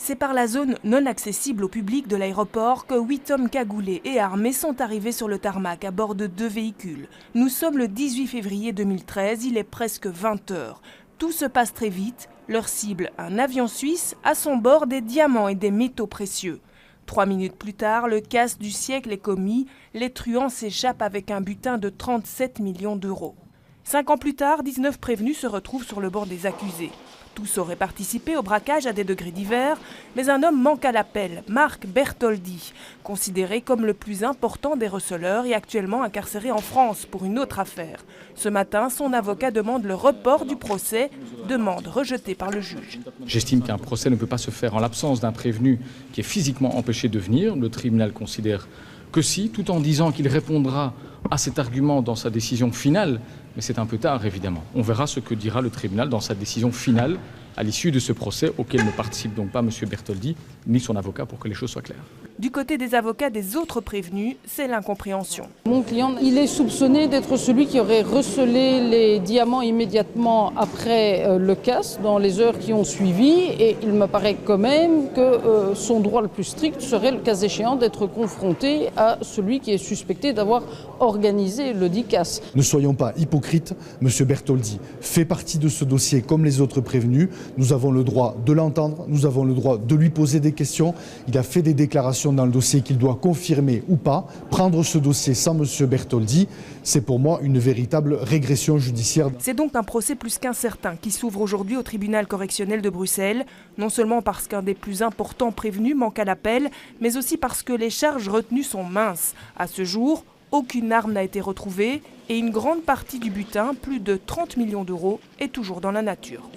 C'est par la zone non accessible au public de l'aéroport que 8 hommes cagoulés et armés sont arrivés sur le tarmac à bord de 2 véhicules. Nous sommes le 18 février 2013, il est presque 20 h. Tout se passe très vite. Leur cible, un avion suisse, à son bord des diamants et des métaux précieux. 3 minutes plus tard, le casse du siècle est commis. Les truands s'échappent avec un butin de 37 millions d'euros. 5 ans plus tard, 19 prévenus se retrouvent sur le bord des accusés. Tous auraient participé au braquage à des degrés divers, mais un homme manque à l'appel, Marc Bertoldi, considéré comme le plus important des receleurs et actuellement incarcéré en France pour une autre affaire. Ce matin, son avocat demande le report du procès, demande rejetée par le juge. J'estime qu'un procès ne peut pas se faire en l'absence d'un prévenu qui est physiquement empêché de venir. Le tribunal considère que si, tout en disant qu'il répondra à cet argument dans sa décision finale, mais c'est un peu tard évidemment. On verra ce que dira le tribunal dans sa décision finale à l'issue de ce procès auquel ne participe donc pas M. Bertoldi ni son avocat pour que les choses soient claires. Du côté des avocats des autres prévenus, c'est l'incompréhension. Mon client, il est soupçonné d'être celui qui aurait recelé les diamants immédiatement après le casse, dans les heures qui ont suivi, et il me paraît quand même que son droit le plus strict serait, le cas échéant, d'être confronté à celui qui est suspecté d'avoir organisé le dit casse. Ne soyons pas hypocrites, M. Bertoldi fait partie de ce dossier comme les autres prévenus. Nous avons le droit de l'entendre, nous avons le droit de lui poser des questions. Il a fait des déclarations dans le dossier qu'il doit confirmer ou pas. Prendre ce dossier sans M. Bertoldi, c'est pour moi une véritable régression judiciaire. C'est donc un procès plus qu'incertain qui s'ouvre aujourd'hui au tribunal correctionnel de Bruxelles, non seulement parce qu'un des plus importants prévenus manque à l'appel, mais aussi parce que les charges retenues sont minces. À ce jour, aucune arme n'a été retrouvée et une grande partie du butin, plus de 30 millions d'euros, est toujours dans la nature.